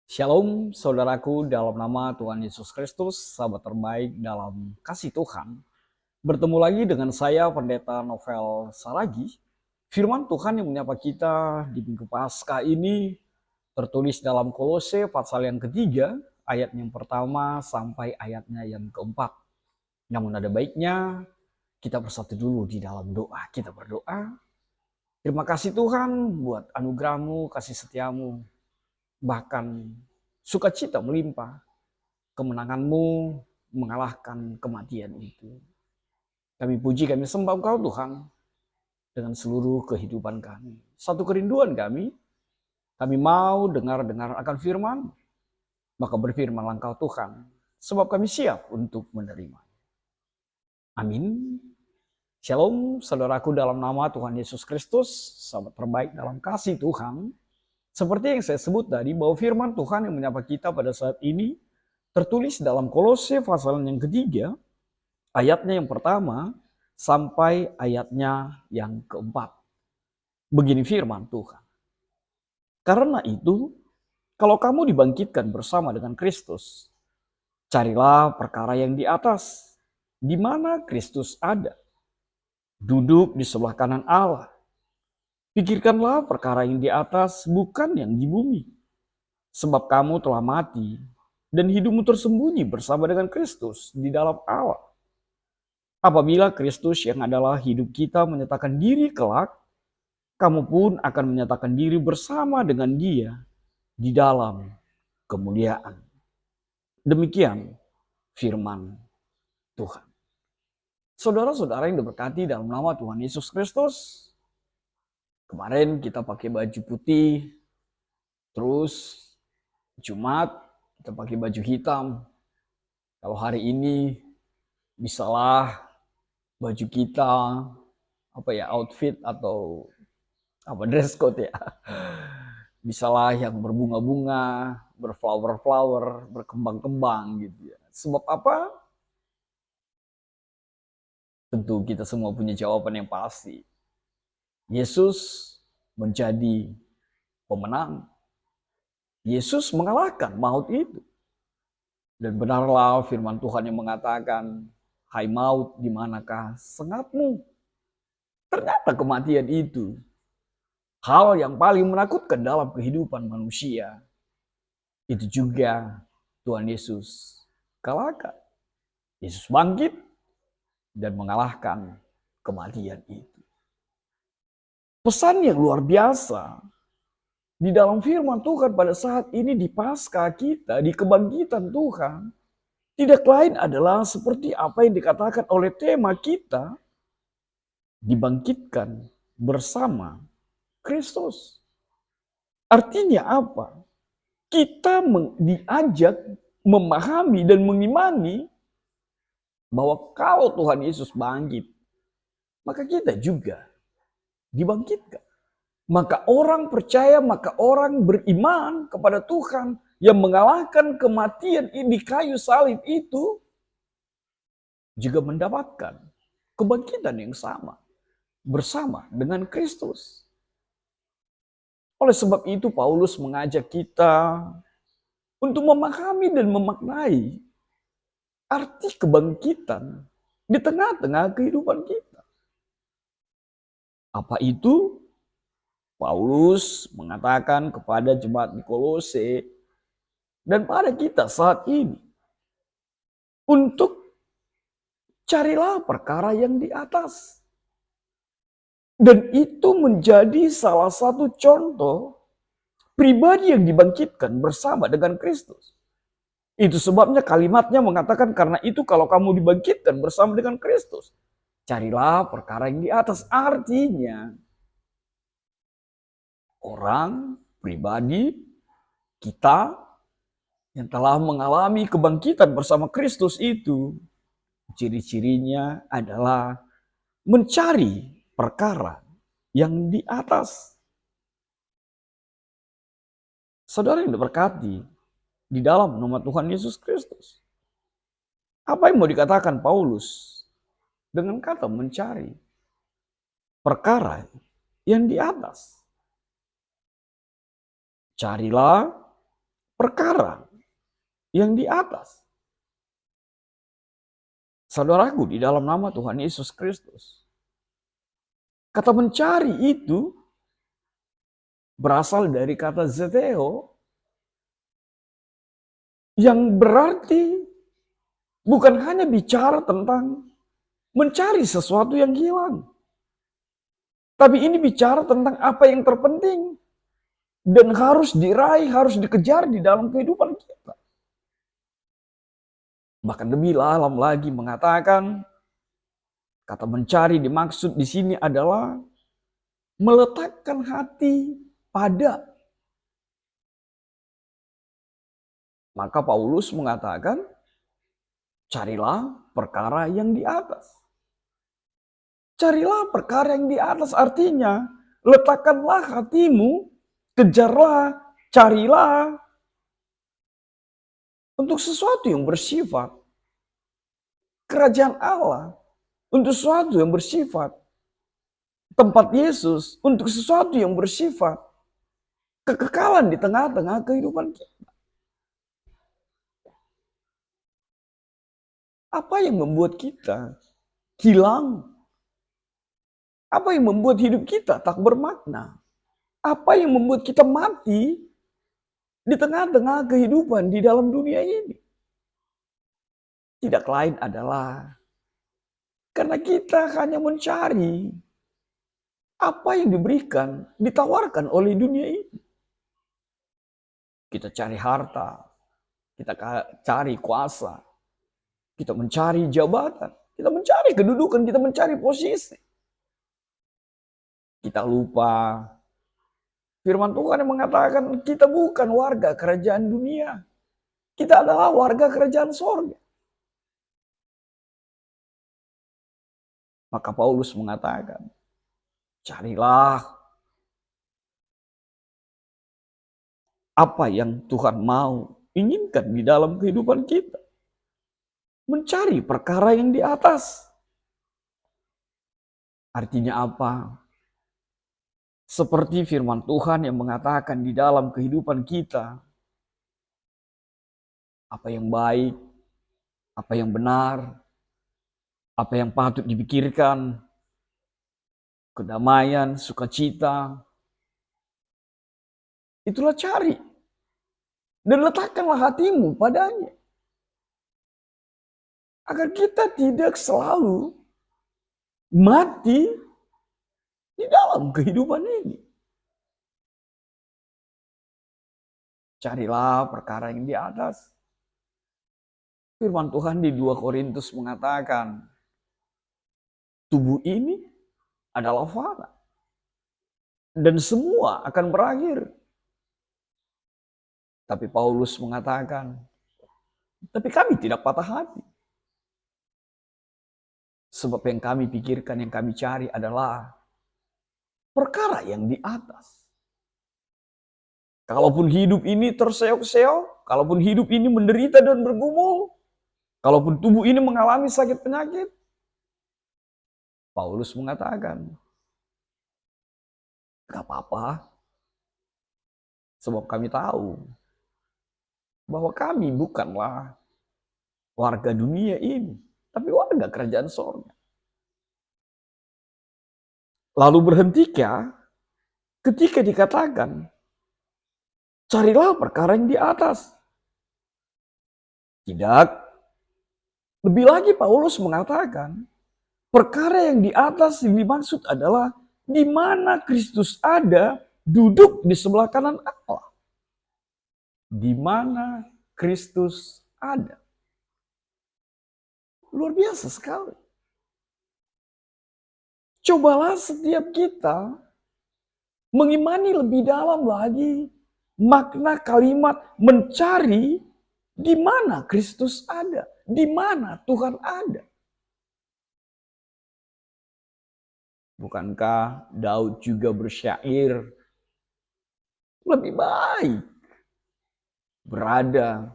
Shalom saudaraku dalam nama Tuhan Yesus Kristus, sahabat terbaik dalam kasih Tuhan. Bertemu lagi dengan saya Pendeta Novel Saragi. Firman Tuhan yang menyapa kita di Minggu Paskah ini tertulis dalam Kolose pasal yang ketiga, ayat yang pertama sampai ayatnya yang keempat. Namun ada baiknya kita bersatu dulu di dalam doa. Kita berdoa. Terima kasih Tuhan buat anugerah-Mu, kasih setia-Mu, bahkan sukacita melimpah. Kemenangan-Mu mengalahkan kematian itu. Kami puji, kami sembah Engkau Tuhan dengan seluruh kehidupan kami. Satu kerinduan kami mau dengar akan firman, maka berfirmanlah Engkau Tuhan, sebab kami siap untuk menerima. Amin. Shalom saudaraku dalam nama Tuhan Yesus Kristus, sahabat terbaik dalam kasih Tuhan. Seperti yang saya sebut tadi, bahwa firman Tuhan yang menyapa kita pada saat ini tertulis dalam Kolose pasal yang ketiga, ayatnya yang pertama sampai ayatnya yang keempat. Begini firman Tuhan. Karena itu, kalau kamu dibangkitkan bersama dengan Kristus, carilah perkara yang di atas, di mana Kristus ada, duduk di sebelah kanan Allah. Pikirkanlah perkara yang di atas, bukan yang di bumi. Sebab kamu telah mati, dan hidupmu tersembunyi bersama dengan Kristus di dalam Allah. Apabila Kristus yang adalah hidup kita menyatakan diri kelak, kamu pun akan menyatakan diri bersama dengan Dia di dalam kemuliaan. Demikian firman Tuhan. Saudara-saudara yang diberkati dalam nama Tuhan Yesus Kristus, kemarin kita pakai baju putih, terus Jumat kita pakai baju hitam. Kalau hari ini bisalah baju kita outfit atau dress code ya. Bisalah yang berbunga-bunga, berflower-flower, berkembang-kembang gitu ya. Sebab apa? Tentu kita semua punya jawaban yang pasti. Yesus menjadi pemenang. Yesus mengalahkan maut itu. Dan benarlah firman Tuhan yang mengatakan, hai maut, di manakah sengatmu? Ternyata kematian itu hal yang paling menakutkan dalam kehidupan manusia. Itu juga Tuhan Yesus kalahkan. Yesus bangkit dan mengalahkan kematian itu. Pesan yang luar biasa di dalam firman Tuhan pada saat ini di Paskah kita, di kebangkitan Tuhan, tidak lain adalah seperti apa yang dikatakan oleh tema kita, dibangkitkan bersama Kristus. Artinya apa? Kita diajak memahami dan mengimani bahwa kalau Tuhan Yesus bangkit, maka kita juga dibangkitkan. Maka orang percaya, maka orang beriman kepada Tuhan yang mengalahkan kematian di kayu salib itu juga mendapatkan kebangkitan yang sama bersama dengan Kristus. Oleh sebab itu Paulus mengajak kita untuk memahami dan memaknai arti kebangkitan di tengah-tengah kehidupan kita. Apa itu? Paulus mengatakan kepada jemaat di Kolose dan pada kita saat ini, untuk carilah perkara yang di atas. Dan itu menjadi salah satu contoh pribadi yang dibangkitkan bersama dengan Kristus. Itu sebabnya kalimatnya mengatakan, karena itu kalau kamu dibangkitkan bersama dengan Kristus, carilah perkara yang di atas. Artinya, orang, pribadi, kita yang telah mengalami kebangkitan bersama Kristus itu, ciri-cirinya adalah mencari perkara yang di atas. Saudara yang diberkati di dalam nama Tuhan Yesus Kristus. Apa yang mau dikatakan Paulus dengan kata mencari perkara yang di atas? Carilah perkara yang di atas. Saudaraku, di dalam nama Tuhan Yesus Kristus, kata mencari itu berasal dari kata zeteo, yang berarti bukan hanya bicara tentang mencari sesuatu yang hilang, tapi ini bicara tentang apa yang terpenting dan harus diraih, harus dikejar di dalam kehidupan kita. Bahkan lebih dalam lagi mengatakan, kata mencari dimaksud di sini adalah meletakkan hati pada. Maka Paulus mengatakan, carilah perkara yang di atas. Carilah perkara yang di atas artinya, letakkanlah hatimu, kejarlah, carilah untuk sesuatu yang bersifat kerajaan Allah, untuk sesuatu yang bersifat tempat Yesus, untuk sesuatu yang bersifat kekekalan di tengah-tengah kehidupan kita. Apa yang membuat kita hilang? Apa yang membuat hidup kita tak bermakna? Apa yang membuat kita mati di tengah-tengah kehidupan di dalam dunia ini? Tidak lain adalah karena kita hanya mencari apa yang diberikan, ditawarkan oleh dunia ini. Kita cari harta, kita cari kuasa, kita mencari jabatan, kita mencari kedudukan, kita mencari posisi. Kita lupa firman Tuhan yang mengatakan kita bukan warga kerajaan dunia. Kita adalah warga kerajaan sorga. Maka Paulus mengatakan, carilah apa yang Tuhan mau, inginkan di dalam kehidupan kita. Mencari perkara yang di atas. Artinya apa? Seperti firman Tuhan yang mengatakan di dalam kehidupan kita, apa yang baik, apa yang benar, apa yang patut dipikirkan, kedamaian, sukacita, itulah cari. Dan letakkanlah hatimu padanya. Agar kita tidak selalu mati di dalam kehidupan ini. Carilah perkara yang di atas. Firman Tuhan di 2 Korintus mengatakan, tubuh ini adalah fana. Dan semua akan berakhir. Tapi Paulus mengatakan, tapi kami tidak patah hati. Sebab yang kami pikirkan, yang kami cari adalah perkara yang di atas. Kalaupun hidup ini terseok-seok, kalaupun hidup ini menderita dan bergumul, kalaupun tubuh ini mengalami sakit penyakit, Paulus mengatakan, gak apa-apa. Sebab kami tahu bahwa kami bukanlah warga dunia ini, tapi warga kerajaan sorga. Lalu berhentikah ketika dikatakan, carilah perkara yang di atas. Tidak. Lebih lagi Paulus mengatakan, perkara yang di atas yang dimaksud adalah di mana Kristus ada, duduk di sebelah kanan Allah. Di mana Kristus ada. Luar biasa sekali. Cobalah setiap kita mengimani lebih dalam lagi makna kalimat mencari di mana Kristus ada, di mana Tuhan ada. Bukankah Daud juga bersyair, lebih baik berada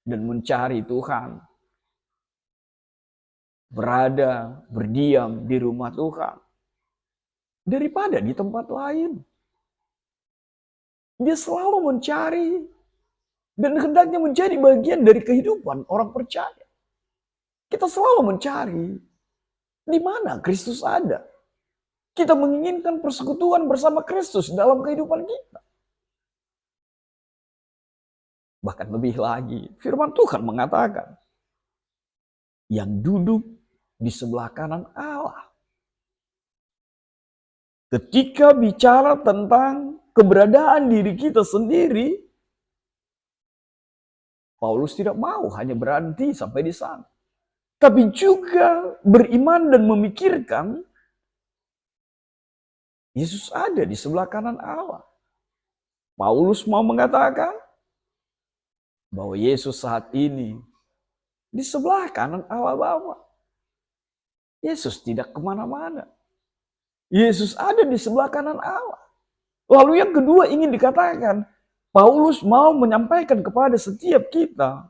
dan mencari Tuhan, berada, berdiam di rumah Tuhan, daripada di tempat lain. Dia selalu mencari dan hendaknya menjadi bagian dari kehidupan orang percaya. Kita selalu mencari di mana Kristus ada. Kita menginginkan persekutuan bersama Kristus dalam kehidupan kita. Bahkan lebih lagi, firman Tuhan mengatakan, yang duduk di sebelah kanan Allah. Ketika bicara tentang keberadaan diri kita sendiri, Paulus tidak mau hanya berhenti sampai di sana. Tapi juga beriman dan memikirkan Yesus ada di sebelah kanan Allah. Paulus mau mengatakan bahwa Yesus saat ini di sebelah kanan Allah Bapa. Yesus tidak kemana-mana. Yesus ada di sebelah kanan Allah. Lalu yang kedua ingin dikatakan, Paulus mau menyampaikan kepada setiap kita,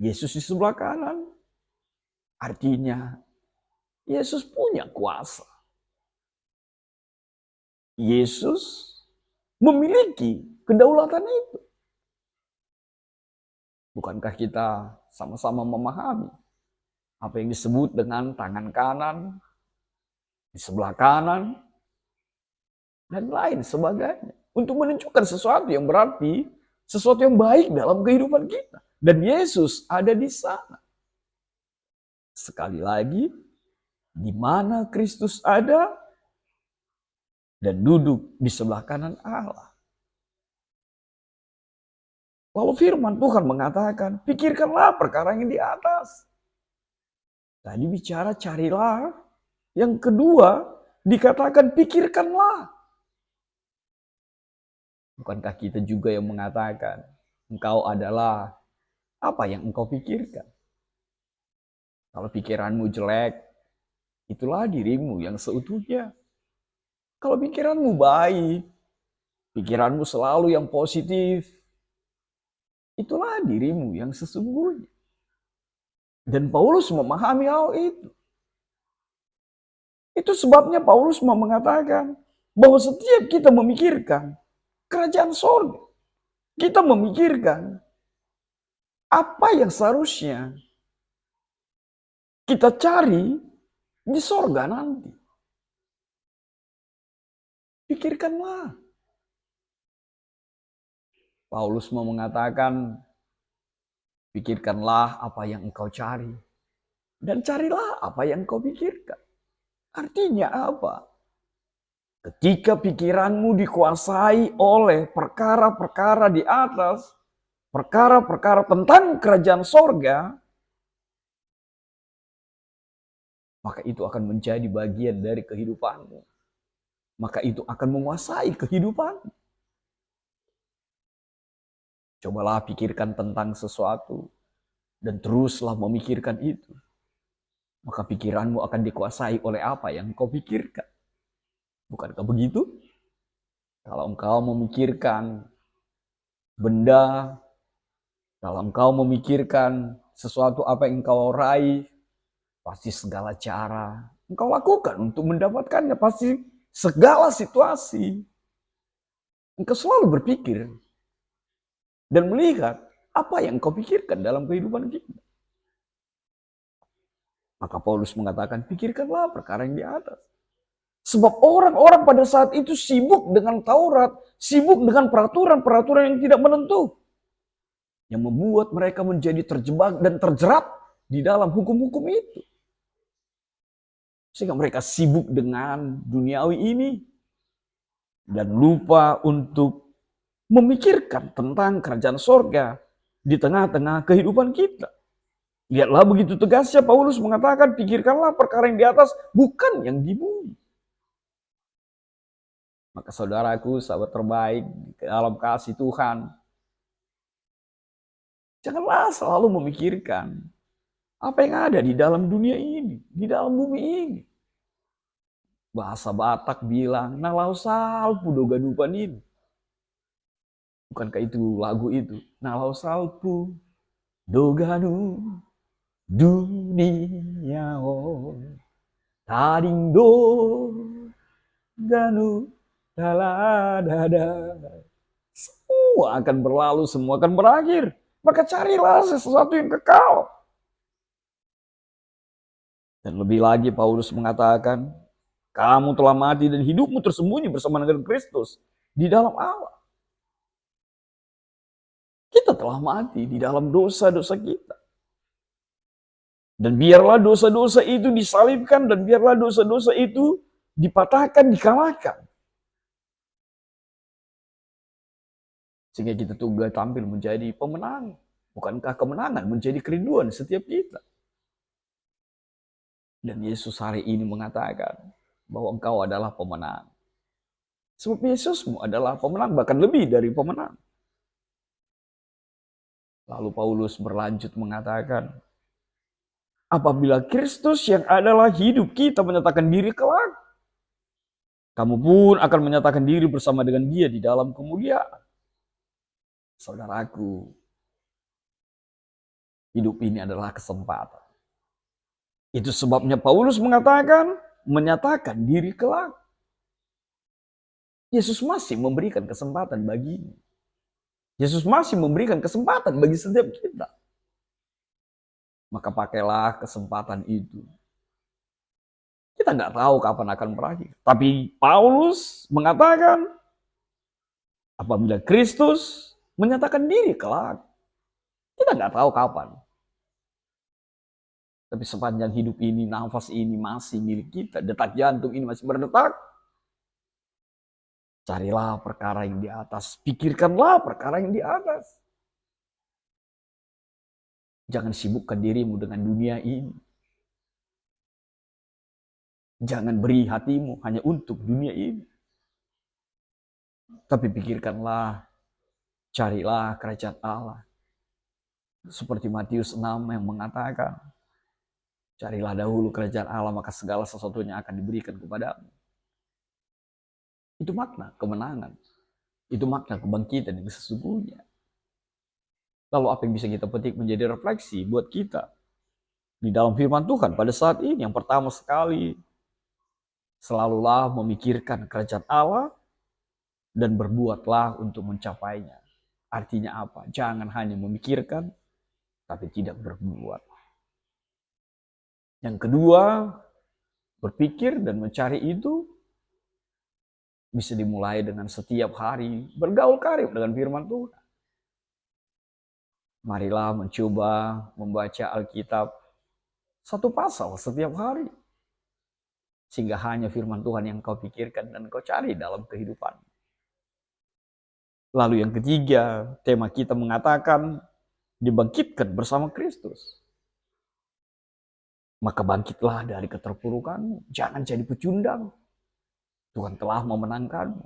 Yesus di sebelah kanan. Artinya, Yesus punya kuasa. Yesus memiliki kedaulatan itu. Bukankah kita sama-sama memahami apa yang disebut dengan tangan kanan, di sebelah kanan, dan lain sebagainya. Untuk menunjukkan sesuatu yang berarti, sesuatu yang baik dalam kehidupan kita. Dan Yesus ada di sana. Sekali lagi, di mana Kristus ada dan duduk di sebelah kanan Allah. Lalu firman Tuhan mengatakan, pikirkanlah perkara yang di atas. Tadi bicara carilah. Yang kedua, dikatakan pikirkanlah. Bukankah kita juga yang mengatakan, engkau adalah apa yang engkau pikirkan? Kalau pikiranmu jelek, itulah dirimu yang seutuhnya. Kalau pikiranmu baik, pikiranmu selalu yang positif, itulah dirimu yang sesungguhnya. Dan Paulus memahami hal itu. Itu sebabnya Paulus mau mengatakan bahwa setiap kita memikirkan kerajaan sorga, kita memikirkan apa yang seharusnya kita cari di sorga nanti. Pikirkanlah. Paulus mau mengatakan, pikirkanlah apa yang engkau cari. Dan carilah apa yang engkau pikirkan. Artinya apa? Ketika pikiranmu dikuasai oleh perkara-perkara di atas, perkara-perkara tentang kerajaan sorga, maka itu akan menjadi bagian dari kehidupanmu. Maka itu akan menguasai kehidupanmu. Cobalah pikirkan tentang sesuatu dan teruslah memikirkan itu. Maka pikiranmu akan dikuasai oleh apa yang kau pikirkan. Bukankah begitu? Kalau engkau memikirkan benda, kalau engkau memikirkan sesuatu apa yang engkau raih, pasti segala cara engkau lakukan untuk mendapatkannya. Pasti segala situasi engkau selalu berpikir dan melihat apa yang engkau pikirkan dalam kehidupan kita. Maka Paulus mengatakan, pikirkanlah perkara yang di atas. Sebab orang-orang pada saat itu sibuk dengan Taurat, sibuk dengan peraturan-peraturan yang tidak menentu. Yang membuat mereka menjadi terjebak dan terjerat di dalam hukum-hukum itu. Sehingga mereka sibuk dengan duniawi ini. Dan lupa untuk memikirkan tentang kerajaan sorga di tengah-tengah kehidupan kita. Lihatlah begitu tegasnya Paulus mengatakan, pikirkanlah perkara yang di atas, bukan yang di bumi. Maka saudaraku, sahabat terbaik dalam kasih Tuhan, janganlah selalu memikirkan apa yang ada di dalam dunia ini, di dalam bumi ini. Bahasa Batak bilang, nalau salpu doganupan ini. Bukankah itu lagu itu? Nalau salpu doganu dunia tadindo ganu taladada semua akan berlalu, semua akan berakhir. Maka carilah sesuatu yang kekal. Dan lebih lagi Paulus mengatakan, kamu telah mati dan hidupmu tersembunyi bersama dengan Kristus di dalam Allah. Kita telah mati di dalam dosa-dosa kita. Dan biarlah dosa-dosa itu disalibkan, dan biarlah dosa-dosa itu dipatahkan, dikalahkan. Sehingga kita tunggu tampil menjadi pemenang. Bukankah kemenangan menjadi kerinduan setiap kita? Dan Yesus hari ini mengatakan bahwa engkau adalah pemenang. Sebab Yesusmu adalah pemenang, bahkan lebih dari pemenang. Lalu Paulus berlanjut mengatakan, apabila Kristus yang adalah hidup kita menyatakan diri kelak, kamu pun akan menyatakan diri bersama dengan Dia di dalam kemuliaan. Saudaraku, hidup ini adalah kesempatan. Itu sebabnya Paulus mengatakan, menyatakan diri kelak. Yesus masih memberikan kesempatan baginya. Yesus masih memberikan kesempatan bagi setiap kita. Maka pakailah kesempatan itu. Kita nggak tahu kapan akan berakhir. Tapi Paulus mengatakan, apabila Kristus menyatakan diri kelak, kita nggak tahu kapan. Tapi sepanjang hidup ini, nafas ini masih milik kita. Detak jantung ini masih berdetak. Carilah perkara yang di atas. Pikirkanlah perkara yang di atas. Jangan sibukkan dirimu dengan dunia ini. Jangan beri hatimu hanya untuk dunia ini. Tapi pikirkanlah, carilah kerajaan Allah. Seperti Matius 6 yang mengatakan, carilah dahulu kerajaan Allah, maka segala sesuatunya akan diberikan kepadamu. Itu makna kemenangan. Itu makna kebangkitan yang sesungguhnya. Lalu apa yang bisa kita petik menjadi refleksi buat kita di dalam firman Tuhan pada saat ini? Yang pertama sekali, selalulah memikirkan kerajaan Allah dan berbuatlah untuk mencapainya. Artinya apa? Jangan hanya memikirkan, tapi tidak berbuat. Yang kedua, berpikir dan mencari itu bisa dimulai dengan setiap hari bergaul karib dengan firman Tuhan. Marilah mencoba membaca Alkitab satu pasal setiap hari. Sehingga hanya firman Tuhan yang kau pikirkan dan kau cari dalam kehidupan. Lalu yang ketiga, tema kita mengatakan dibangkitkan bersama Kristus. Maka bangkitlah dari keterpurukanmu. Jangan jadi pecundang. Tuhan telah memenangkanmu.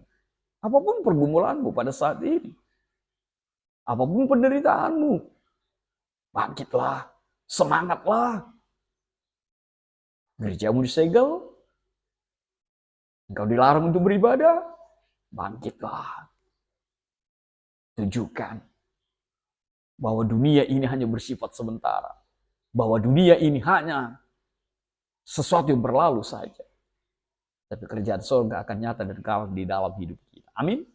Apapun pergumulanmu pada saat ini. Apapun penderitaanmu. Bangkitlah. Semangatlah. Gerejamu disegel. Engkau dilarang untuk beribadah. Bangkitlah. Tunjukkan bahwa dunia ini hanya bersifat sementara. Bahwa dunia ini hanya sesuatu yang berlalu saja. Tapi kerajaan surga akan nyata dan kekal di dalam hidup kita. Amin.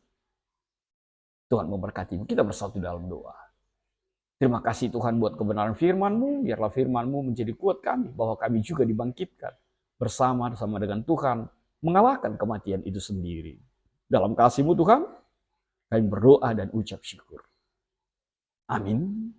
Tuhan memberkati. Kita bersatu dalam doa. Terima kasih Tuhan buat kebenaran firman-Mu. Biarlah firman-Mu menjadi kuat kami. Bahwa kami juga dibangkitkan bersama-sama dengan Tuhan. Mengalahkan kematian itu sendiri. Dalam kasih-Mu Tuhan, kami berdoa dan ucap syukur. Amin.